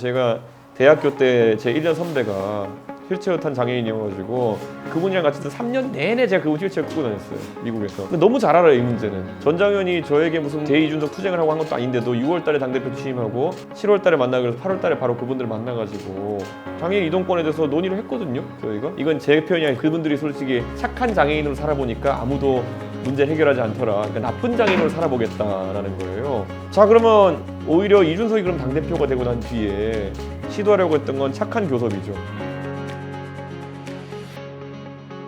제가 대학교 때 제 1년 선배가 휠체어 탄 장애인이어가지고 그분이랑 같이 3년 내내 제가 그분 휠체어 끌고 다녔어요, 미국에서. 근데 너무 잘 알아요, 이 문제는. 전장현이 저에게 무슨 제2준석 투쟁을 하고 한 것도 아닌데도 6월달에 당대표 취임하고 7월달에 만나고 그래서 8월달에 바로 그분들 만나가지고 장애인 이동권에 대해서 논의를 했거든요, 저희가. 이건 제 표현이 아니라 그분들이 솔직히 착한 장애인으로 살아보니까 아무도 문제 해결하지 않더라. 그러니까 나쁜 장애인으로 살아보겠다라는 거예요. 자, 그러면 오히려 이준석이 그럼 당대표가 되고 난 뒤에 시도하려고 했던 건 착한 교섭이죠.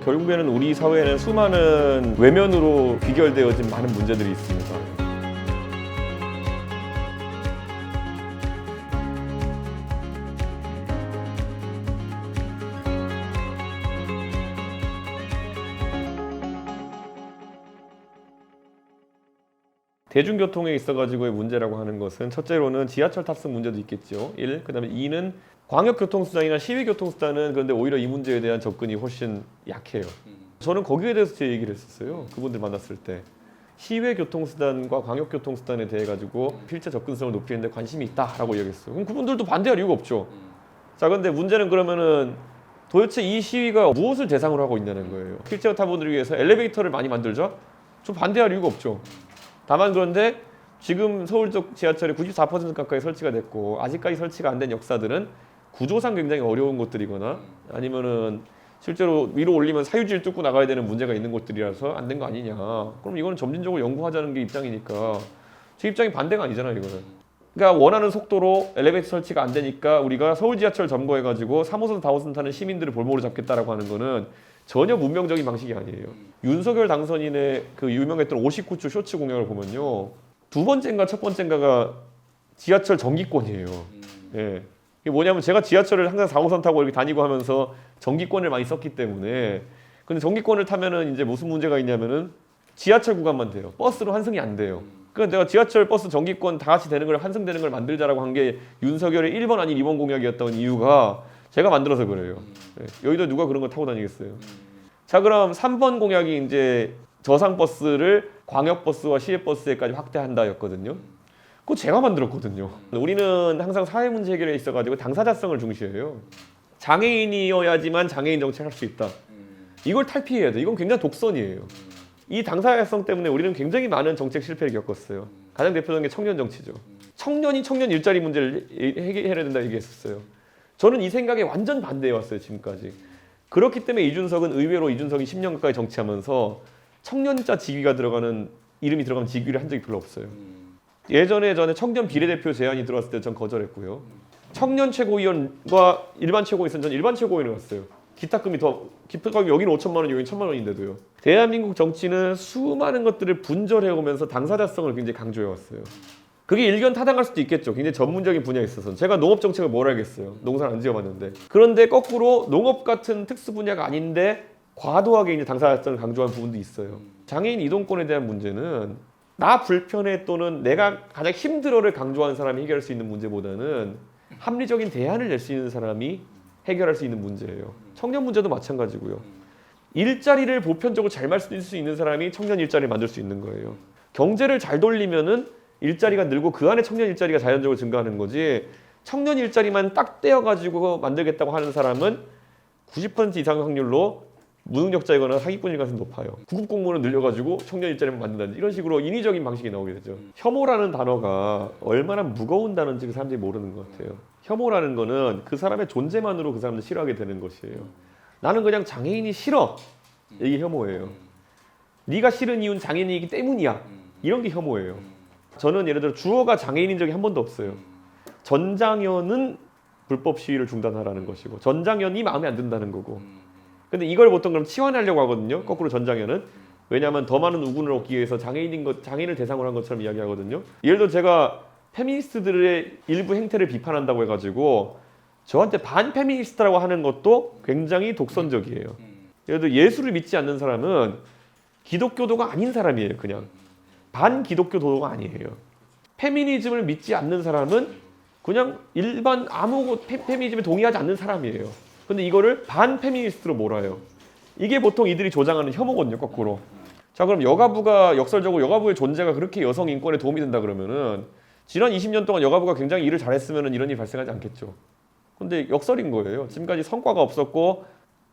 결국에는 우리 사회에는 수많은 외면으로 귀결되어진 많은 문제들이 있습니다. 대중교통에 있어가지고의 문제라고 하는 것은 첫째로는 지하철 탑승 문제도 있겠죠. 1. 그 다음에 2는 광역교통수단이나 시외교통수단은 그런데 오히려 이 문제에 대한 접근이 훨씬 약해요. 저는 거기에 대해서 제 얘기를 했었어요. 그분들 만났을 때. 시외교통수단과 광역교통수단에 대해 가지고 실제 접근성을 높이는 데 관심이 있다라고 얘기했어요. 그럼 그분들도 반대할 이유가 없죠. 자, 근데 문제는 그러면은 도대체 이 시위가 무엇을 대상으로 하고 있냐는 거예요. 휠체어 타분들을 위해서 엘리베이터를 많이 만들자? 좀 반대할 이유가 없죠. 다만 그런데 지금 서울적 지하철이 94% 가까이 설치가 됐고 아직까지 설치가 안 된 역사들은 구조상 굉장히 어려운 곳들이거나 아니면은 실제로 위로 올리면 사유지를 뚫고 나가야 되는 문제가 있는 곳들이라서 안 된 거 아니냐. 그럼 이거는 점진적으로 연구하자는 게 입장이니까 제 입장이 반대가 아니잖아요, 이거는. 그러니까 원하는 속도로 엘리베이터 설치가 안 되니까 우리가 서울 지하철 점거해가지고 3호선, 4호선 타는 시민들을 볼모로 잡겠다라고 하는 거는 전혀 문명적인 방식이 아니에요. 윤석열 당선인의 그 유명했던 59초 쇼츠 공약을 보면요. 두 번째인가 첫 번째인가가 지하철 정기권이에요. 예. 이게 뭐냐면 제가 지하철을 항상 4호선 타고 이렇게 다니고 하면서 정기권을 많이 썼기 때문에 근데 정기권을 타면은 이제 무슨 문제가 있냐면은 지하철 구간만 돼요. 버스로 환승이 안 돼요. 그러니까 내가 지하철 버스 정기권 다 같이 되는 걸 환승되는 걸 만들자라고 한 게 윤석열의 1번 아닌 2번 공약이었던 이유가 제가 만들어서 그래요. 예. 여기도 누가 그런 거 타고 다니겠어요. 자, 그럼 3번 공약이 이제 저상버스를 광역버스와 시외버스에까지 확대한다였거든요. 그거 제가 만들었거든요. 우리는 항상 사회문제 해결에 있어가지고 당사자성을 중시해요. 장애인이어야지만 장애인 정책을 할 수 있다. 이걸 탈피해야 돼. 이건 굉장히 독선이에요. 이 당사자성 때문에 우리는 굉장히 많은 정책 실패를 겪었어요. 가장 대표적인 게 청년 정치죠. 청년이 청년 일자리 문제를 해결해야 된다 얘기했었어요. 저는 이 생각에 완전 반대해왔어요, 지금까지. 그렇기 때문에 이준석은 의외로 이준석이 10년 가까이 정치하면서 청년자 직위가 들어가는 이름이 들어가는 직위를 한 적이 별로 없어요. 예전에 전에 청년 비례대표 제안이 들어왔을 때 전 거절했고요. 청년 최고위원과 일반 최고위원 전 일반 최고위원을 갔어요. 기탁금이 여기는 5천만 원, 여기는 1천만 원인데도요. 대한민국 정치는 수많은 것들을 분절해오면서 당사자성을 굉장히 강조해왔어요. 그게 일견 타당할 수도 있겠죠. 굉장히 전문적인 분야에 있어서. 제가 농업 정책을 뭘 알겠어요. 농사를 안 지어봤는데. 그런데 거꾸로 농업 같은 특수 분야가 아닌데 과도하게 이제 당사자성을 강조한 부분도 있어요. 장애인 이동권에 대한 문제는 나 불편해 또는 내가 가장 힘들어를 강조하는 사람이 해결할 수 있는 문제보다는 합리적인 대안을 낼 수 있는 사람이 해결할 수 있는 문제예요. 청년 문제도 마찬가지고요. 일자리를 보편적으로 잘 만들 수 있는 사람이 청년 일자리를 만들 수 있는 거예요. 경제를 잘 돌리면은 일자리가 늘고 그 안에 청년 일자리가 자연적으로 증가하는 거지 청년 일자리만 딱 떼어가지고 만들겠다고 하는 사람은 90% 이상 확률로 무능력자이거나 사기꾼일 가능성이 높아요. 구급 공무원을 늘려가지고 청년 일자리만 만든다든지 이런 식으로 인위적인 방식이 나오게 되죠. 혐오라는 단어가 얼마나 무거운 단어인지 그 사람들이 모르는 것 같아요. 혐오라는 거는 그 사람의 존재만으로 그 사람들 싫어하게 되는 것이에요. 나는 그냥 장애인이 싫어. 이게 혐오예요. 네가 싫은 이유는 장애인이기 때문이야. 이런 게 혐오예요. 저는 예를 들어 주어가 장애인인 적이 한 번도 없어요. 전장현은 불법 시위를 중단하라는 것이고 전장현이 마음에 안 든다는 거고 근데 이걸 보통 그럼 치환하려고 하거든요. 거꾸로 전장현은. 왜냐하면 더 많은 우군을 얻기 위해서 장애인을 대상으로 한 것처럼 이야기하거든요. 예를 들어 제가 페미니스트들의 일부 행태를 비판한다고 해가지고 저한테 반페미니스트라고 하는 것도 굉장히 독선적이에요. 예를 들어 예수를 믿지 않는 사람은 기독교도가 아닌 사람이에요. 그냥. 반기독교 도도가 아니에요. 페미니즘을 믿지 않는 사람은 그냥 일반 페미니즘에 동의하지 않는 사람이에요. 근데 이거를 반페미니스트로 몰아요. 이게 보통 이들이 조장하는 혐오거든요, 거꾸로. 자, 그럼 여가부가 역설적으로 여가부의 존재가 그렇게 여성 인권에 도움이 된다 그러면은 지난 20년 동안 여가부가 굉장히 일을 잘했으면 이런 일이 발생하지 않겠죠. 근데 역설인 거예요. 지금까지 성과가 없었고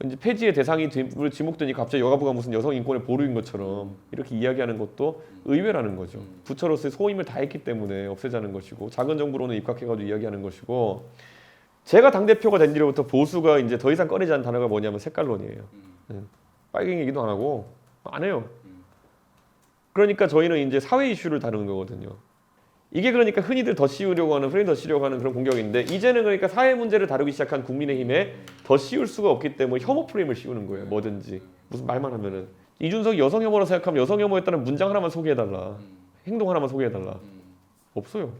이제 폐지의 대상이 지목되니 갑자기 여가부가 무슨 여성 인권의 보루인 것처럼 이렇게 이야기하는 것도 의외라는 거죠. 부처로서의 소임을 다했기 때문에 없애자는 것이고 작은 정부로는 입각해가지고 이야기하는 것이고 제가 당대표가 된 뒤로부터 보수가 이제 더 이상 꺼내지 않는 단어가 뭐냐면 색깔론이에요. 빨갱이 얘기도 안 하고 안 해요. 그러니까 저희는 이제 사회 이슈를 다루는 거거든요. 이게 그러니까 흔히들 더 씌우려고 하는 프레임 더 씌우려고 하는 그런 공격인데 이제는 그러니까 사회 문제를 다루기 시작한 국민의힘에 더 씌울 수가 없기 때문에 혐오 프레임을 씌우는 거예요. 뭐든지 무슨 말만 하면은 이준석이 여성 혐오라 생각하면 여성 혐오했다는 문장 하나만 소개해달라. 행동 하나만 소개해달라. 없어요.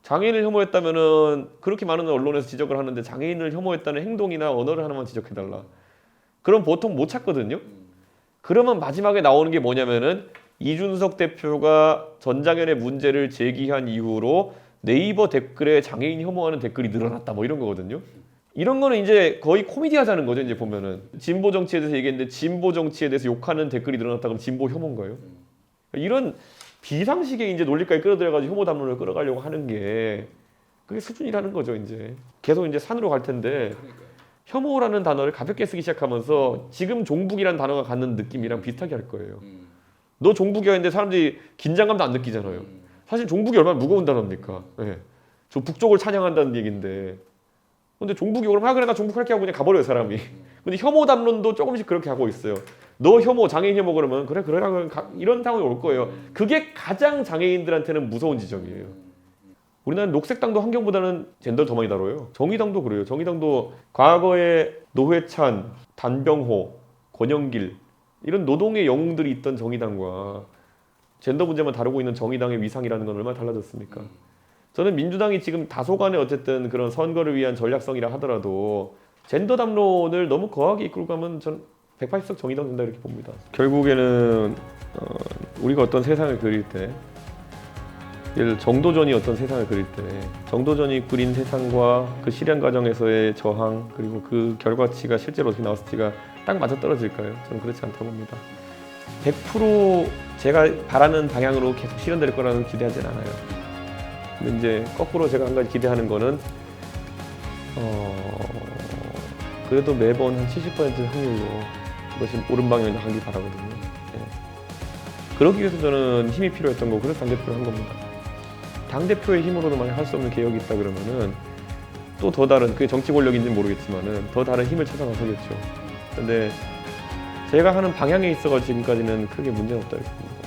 장애인을 혐오했다면은 그렇게 많은 언론에서 지적을 하는데 장애인을 혐오했다는 행동이나 언어를 하나만 지적해달라. 그럼 보통 못 찾거든요. 그러면 마지막에 나오는 게 뭐냐면은 이준석 대표가 전장현의 문제를 제기한 이후로 네이버 댓글에 장애인 혐오하는 댓글이 늘어났다 뭐 이런 거거든요. 이런 거는 이제 거의 코미디 하자는 거죠. 이제 보면은 진보 정치에 대해서 얘기했는데 진보 정치에 대해서 욕하는 댓글이 늘어났다 그러면 진보 혐오인 거예요. 이런 비상식의 이제 논리까지 끌어들여가지고 혐오 담론을 끌어가려고 하는 게 그게 수준이라는 거죠. 이제 계속 이제 산으로 갈 텐데 혐오라는 단어를 가볍게 쓰기 시작하면서 지금 종북이라는 단어가 갖는 느낌이랑 비슷하게 할 거예요. 너 종북이야 했는데 사람들이 긴장감도 안 느끼잖아요. 사실 종북이 얼마나 무거운 단어입니까? 네. 저 북쪽을 찬양한다는 얘기인데 근데 종북이 그러면 그래 나 종북할게 하고 그냥 가버려요 사람이. 근데 혐오 담론도 조금씩 그렇게 하고 있어요. 너 혐오 장애인 혐오 그러면 그래 이런 상황이 올 거예요. 그게 가장 장애인들한테는 무서운 지점이에요. 우리나라는 녹색당도 환경보다는 젠더를 더 많이 다뤄요. 정의당도 그래요. 정의당도 과거에 노회찬, 단병호, 권영길 이런 노동의 영웅들이 있던 정의당과 젠더 문제만 다루고 있는 정의당의 위상이라는 건 얼마나 달라졌습니까? 저는 민주당이 지금 다소간의 어쨌든 그런 선거를 위한 전략성이라 하더라도 젠더 담론을 너무 거하게 이끌고 가면 전 180석 정의당 된다 이렇게 봅니다. 결국에는 우리가 어떤 세상을 그릴 때 정도전이 어떤 세상을 그릴 때 정도전이 그린 세상과 그 실현 과정에서의 저항 그리고 그 결과치가 실제로 어떻게 나왔을지가 딱 맞아떨어질까요? 저는 그렇지 않다고 봅니다. 100% 제가 바라는 방향으로 계속 실현될 거라는 기대하진 않아요. 근데 이제 거꾸로 제가 한 가지 기대하는 거는 그래도 매번 한 70% 확률로 이것이 옳은 방향으로 가길 바라거든요. 네. 그러기 위해서 저는 힘이 필요했던 거고 그래서 당대표를 한 겁니다. 당대표의 힘으로도 만약 할 수 없는 개혁이 있다 그러면은 또 더 다른 그게 정치 권력인지는 모르겠지만은 더 다른 힘을 찾아 나서겠죠. 근데 제가 하는 방향에 있어가 지금까지는 크게 문제는 없다 이렇게 봅니다.